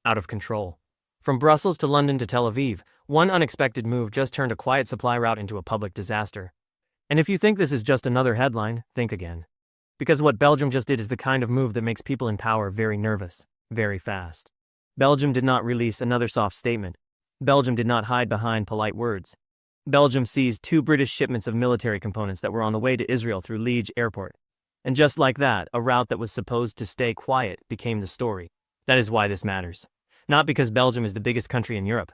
Out of control. From Brussels to London to Tel Aviv, one unexpected move just turned a quiet supply route into a public disaster. And if you think this is just another headline, think again. Because what Belgium just did is the kind of move that makes people in power very nervous, very fast. Belgium did not release another soft statement. Belgium did not hide behind polite words. Belgium seized 2 British shipments of military components that were on the way to Israel through Liège Airport. And just like that, a route that was supposed to stay quiet became the story. That is why this matters. Not because Belgium is the biggest country in Europe.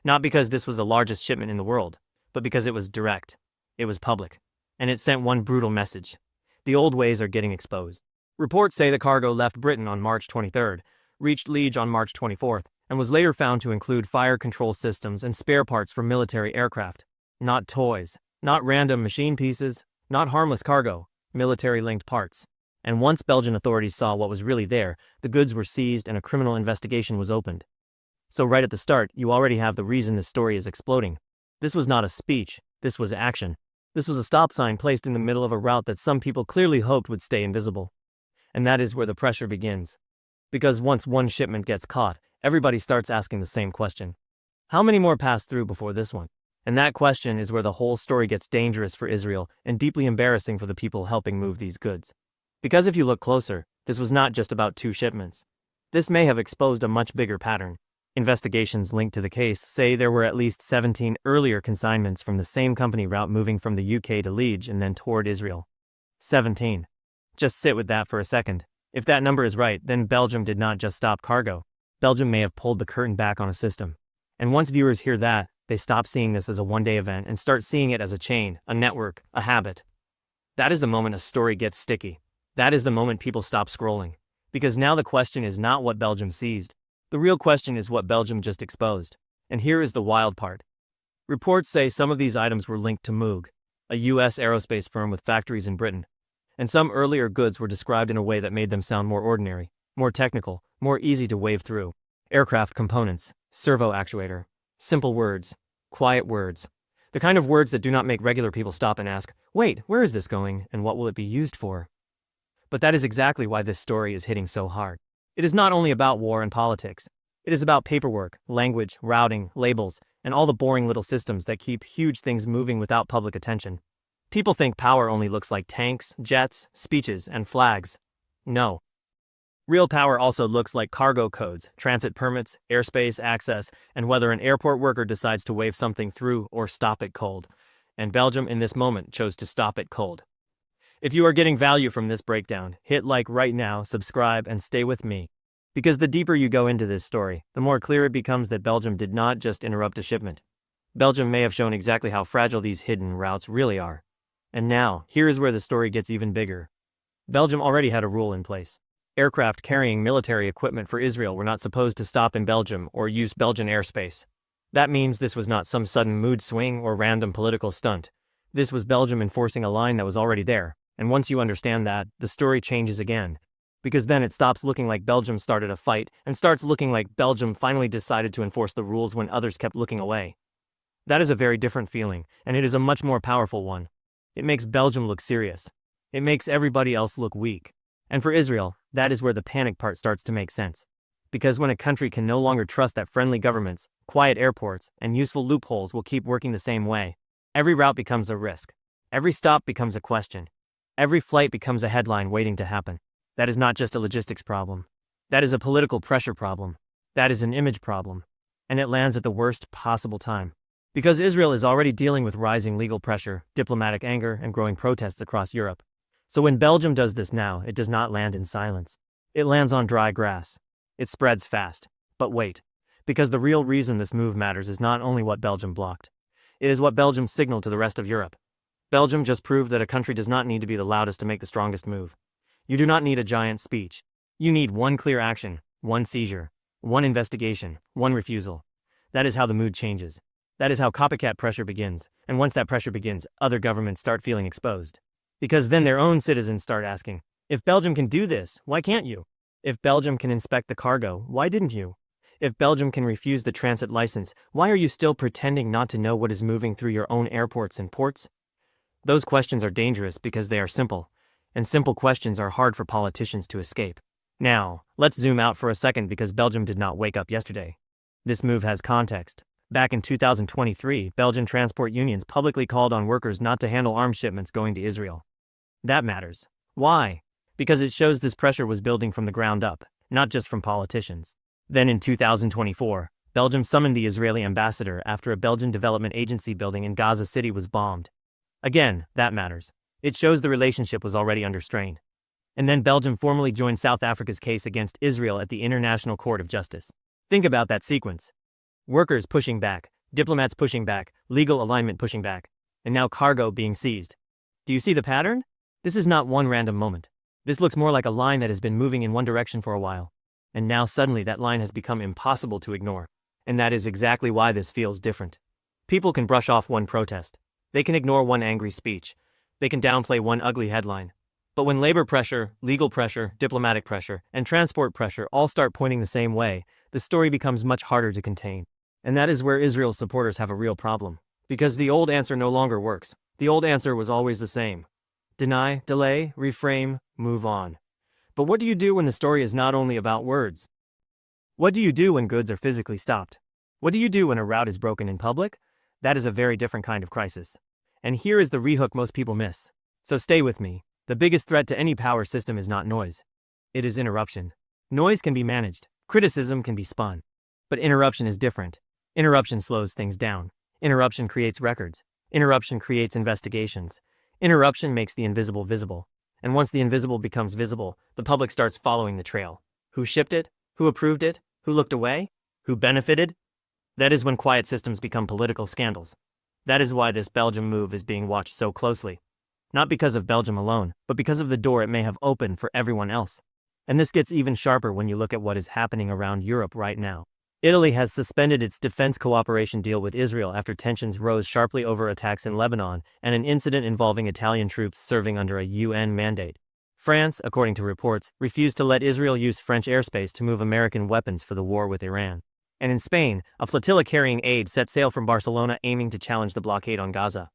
Not because this was the largest shipment in the world, but because it was direct. It was public. And it sent one brutal message. The old ways are getting exposed. Reports say the cargo left Britain on March 23rd, reached Liège on March 24th, and was later found to include fire control systems and spare parts for military aircraft. Not toys, not random machine pieces, not harmless cargo, military-linked parts. And once Belgian authorities saw what was really there, the goods were seized and a criminal investigation was opened. So right at the start, you already have the reason this story is exploding. This was not a speech, this was action. This was a stop sign placed in the middle of a route that some people clearly hoped would stay invisible. And that is where the pressure begins. Because once one shipment gets caught, everybody starts asking the same question. How many more pass through before this one? And that question is where the whole story gets dangerous for Israel and deeply embarrassing for the people helping move these goods. Because if you look closer, this was not just about 2 shipments. This may have exposed a much bigger pattern. Investigations linked to the case say there were at least 17 earlier consignments from the same company route moving from the UK to Liège and then toward Israel. 17. Just sit with that for a second. If that number is right, then Belgium did not just stop cargo. Belgium may have pulled the curtain back on a system. And once viewers hear that, they stop seeing this as a one-day event and start seeing it as a chain, a network, a habit. That is the moment a story gets sticky. That is the moment people stop scrolling. Because now the question is not what Belgium seized. The real question is what Belgium just exposed. And here is the wild part. Reports say some of these items were linked to Moog, a US aerospace firm with factories in Britain. And some earlier goods were described in a way that made them sound more ordinary, more technical, more easy to wave through. Aircraft components, servo actuator. Simple words, quiet words. The kind of words that do not make regular people stop and ask, wait, where is this going and what will it be used for? But that is exactly why this story is hitting so hard. It is not only about war and politics. It is about paperwork, language, routing, labels, and all the boring little systems that keep huge things moving without public attention. People think power only looks like tanks, jets, speeches, and flags. No. Real power also looks like cargo codes, transit permits, airspace access, and whether an airport worker decides to wave something through or stop it cold. And Belgium in this moment chose to stop it cold. If you are getting value from this breakdown, hit like right now, subscribe, and stay with me. Because the deeper you go into this story, the more clear it becomes that Belgium did not just interrupt a shipment. Belgium may have shown exactly how fragile these hidden routes really are. And now, here is where the story gets even bigger. Belgium already had a rule in place. Aircraft carrying military equipment for Israel were not supposed to stop in Belgium or use Belgian airspace. That means this was not some sudden mood swing or random political stunt. This was Belgium enforcing a line that was already there. And once you understand that, the story changes again. Because then it stops looking like Belgium started a fight and starts looking like Belgium finally decided to enforce the rules when others kept looking away. That is a very different feeling, and it is a much more powerful one. It makes Belgium look serious. It makes everybody else look weak. And for Israel, that is where the panic part starts to make sense. Because when a country can no longer trust that friendly governments, quiet airports, and useful loopholes will keep working the same way, every route becomes a risk. Every stop becomes a question. Every flight becomes a headline waiting to happen. That is not just a logistics problem. That is a political pressure problem. That is an image problem. And it lands at the worst possible time. Because Israel is already dealing with rising legal pressure, diplomatic anger, and growing protests across Europe. So when Belgium does this now, it does not land in silence. It lands on dry grass. It spreads fast. But wait. Because the real reason this move matters is not only what Belgium blocked. It is what Belgium signaled to the rest of Europe. Belgium just proved that a country does not need to be the loudest to make the strongest move. You do not need a giant speech. You need one clear action, one seizure, one investigation, one refusal. That is how the mood changes. That is how copycat pressure begins, and once that pressure begins, other governments start feeling exposed. Because then their own citizens start asking, if Belgium can do this, why can't you? If Belgium can inspect the cargo, why didn't you? If Belgium can refuse the transit license, why are you still pretending not to know what is moving through your own airports and ports? Those questions are dangerous because they are simple, and simple questions are hard for politicians to escape. Now, let's zoom out for a second because Belgium did not wake up yesterday. This move has context. Back in 2023, Belgian transport unions publicly called on workers not to handle arms shipments going to Israel. That matters. Why? Because it shows this pressure was building from the ground up, not just from politicians. Then in 2024, Belgium summoned the Israeli ambassador after a Belgian development agency building in Gaza City was bombed. Again, that matters. It shows the relationship was already under strain. And then Belgium formally joined South Africa's case against Israel at the International Court of Justice. Think about that sequence. Workers pushing back, diplomats pushing back, legal alignment pushing back, and now cargo being seized. Do you see the pattern? This is not one random moment. This looks more like a line that has been moving in one direction for a while. And now suddenly that line has become impossible to ignore. And that is exactly why this feels different. People can brush off one protest. They can ignore one angry speech. They can downplay one ugly headline. But when labor pressure, legal pressure, diplomatic pressure, and transport pressure all start pointing the same way, the story becomes much harder to contain. And that is where Israel's supporters have a real problem. Because the old answer no longer works. The old answer was always the same. Deny, delay, reframe, move on. But what do you do when the story is not only about words? What do you do when goods are physically stopped? What do you do when a route is broken in public? That is a very different kind of crisis. And here is the rehook most people miss. So stay with me. The biggest threat to any power system is not noise. It is interruption. Noise can be managed. Criticism can be spun. But interruption is different. Interruption slows things down. Interruption creates records. Interruption creates investigations. Interruption makes the invisible visible. And once the invisible becomes visible, the public starts following the trail. Who shipped it? Who approved it? Who looked away? Who benefited? That is when quiet systems become political scandals. That is why this Belgium move is being watched so closely. Not because of Belgium alone, but because of the door it may have opened for everyone else. And this gets even sharper when you look at what is happening around Europe right now. Italy has suspended its defense cooperation deal with Israel after tensions rose sharply over attacks in Lebanon and an incident involving Italian troops serving under a UN mandate. France, according to reports, refused to let Israel use French airspace to move American weapons for the war with Iran. And in Spain, a flotilla carrying aid set sail from Barcelona aiming to challenge the blockade on Gaza.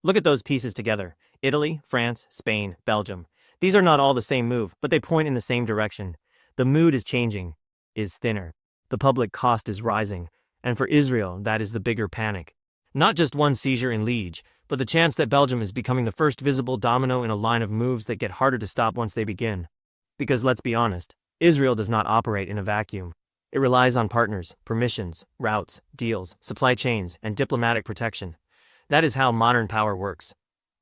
Look at those pieces together. Italy, France, Spain, Belgium. These are not all the same move, but they point in the same direction. The mood is changing, is thinner. The public cost is rising. And for Israel, that is the bigger panic. Not just one seizure in Liège, but the chance that Belgium is becoming the first visible domino in a line of moves that get harder to stop once they begin. Because let's be honest, Israel does not operate in a vacuum. It relies on partners, permissions, routes, deals, supply chains, and diplomatic protection. That is how modern power works.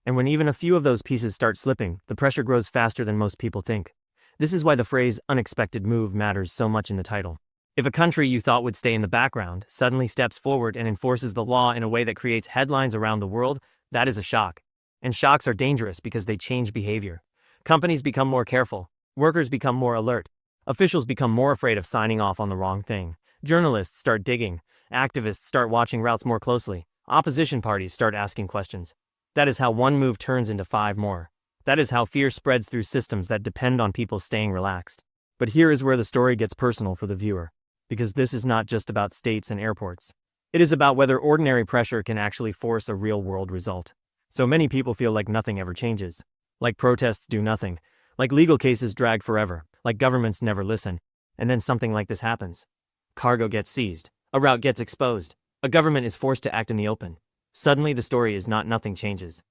And when even a few of those pieces start slipping, the pressure grows faster than most people think. This is why the phrase unexpected move matters so much in the title. If a country you thought would stay in the background suddenly steps forward and enforces the law in a way that creates headlines around the world, that is a shock. And shocks are dangerous because they change behavior. Companies become more careful. Workers become more alert. Officials become more afraid of signing off on the wrong thing. Journalists start digging. Activists start watching routes more closely. Opposition parties start asking questions. That is how one move turns into 5 more. That is how fear spreads through systems that depend on people staying relaxed. But here is where the story gets personal for the viewer. Because this is not just about states and airports. It is about whether ordinary pressure can actually force a real-world result. So many people feel like nothing ever changes. Like protests do nothing. Like legal cases drag forever. Like governments never listen. And then something like this happens. Cargo gets seized. A route gets exposed. A government is forced to act in the open. Suddenly the story is not nothing changes.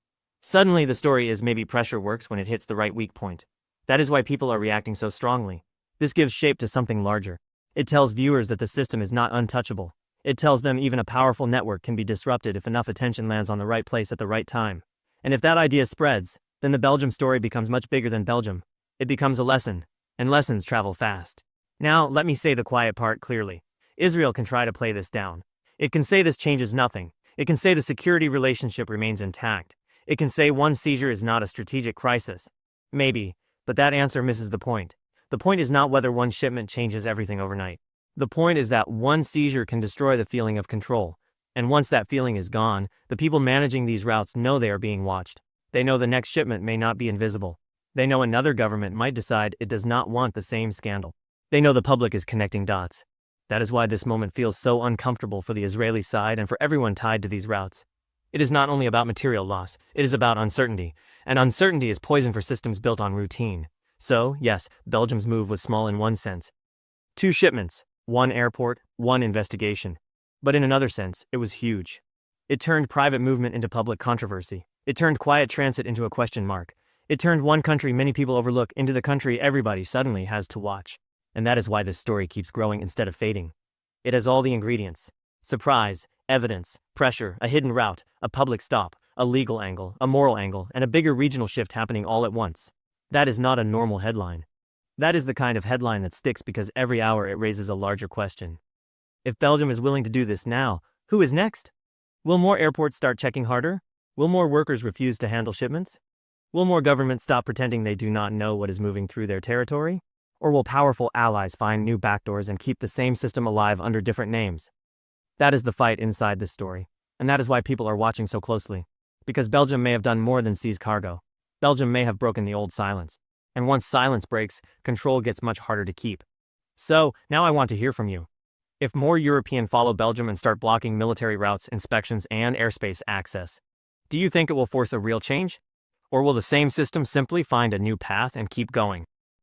Suddenly the story is maybe pressure works when it hits the right weak point. That is why people are reacting so strongly. This gives shape to something larger. It tells viewers that the system is not untouchable. It tells them even a powerful network can be disrupted if enough attention lands on the right place at the right time. And if that idea spreads, then the Belgium story becomes much bigger than Belgium. It becomes a lesson, and lessons travel fast. Now, let me say the quiet part clearly. Israel can try to play this down. It can say this changes nothing. It can say the security relationship remains intact. It can say one seizure is not a strategic crisis. Maybe, but that answer misses the point. The point is not whether one shipment changes everything overnight. The point is that one seizure can destroy the feeling of control. And once that feeling is gone, the people managing these routes know they are being watched. They know the next shipment may not be invisible. They know another government might decide it does not want the same scandal. They know the public is connecting dots. That is why this moment feels so uncomfortable for the Israeli side and for everyone tied to these routes. It is not only about material loss, it is about uncertainty. And uncertainty is poison for systems built on routine. So, yes, Belgium's move was small in one sense. 2 shipments, 1 airport, 1 investigation. But in another sense, it was huge. It turned private movement into public controversy. It turned quiet transit into a question mark. It turned one country many people overlook into the country everybody suddenly has to watch. And that is why this story keeps growing instead of fading. It has all the ingredients: surprise, evidence, pressure, a hidden route, a public stop, a legal angle, a moral angle, and a bigger regional shift happening all at once. That is not a normal headline. That is the kind of headline that sticks because every hour it raises a larger question. If Belgium is willing to do this now, who is next? Will more airports start checking harder? Will more workers refuse to handle shipments? Will more governments stop pretending they do not know what is moving through their territory? Or will powerful allies find new backdoors and keep the same system alive under different names? That is the fight inside this story, and that is why people are watching so closely. Because Belgium may have done more than seize cargo. Belgium may have broken the old silence. And once silence breaks, control gets much harder to keep. So, now I want to hear from you. If more Europeans follow Belgium and start blocking military routes, inspections, and airspace access, do you think it will force a real change? Or will the same system simply find a new path and keep going?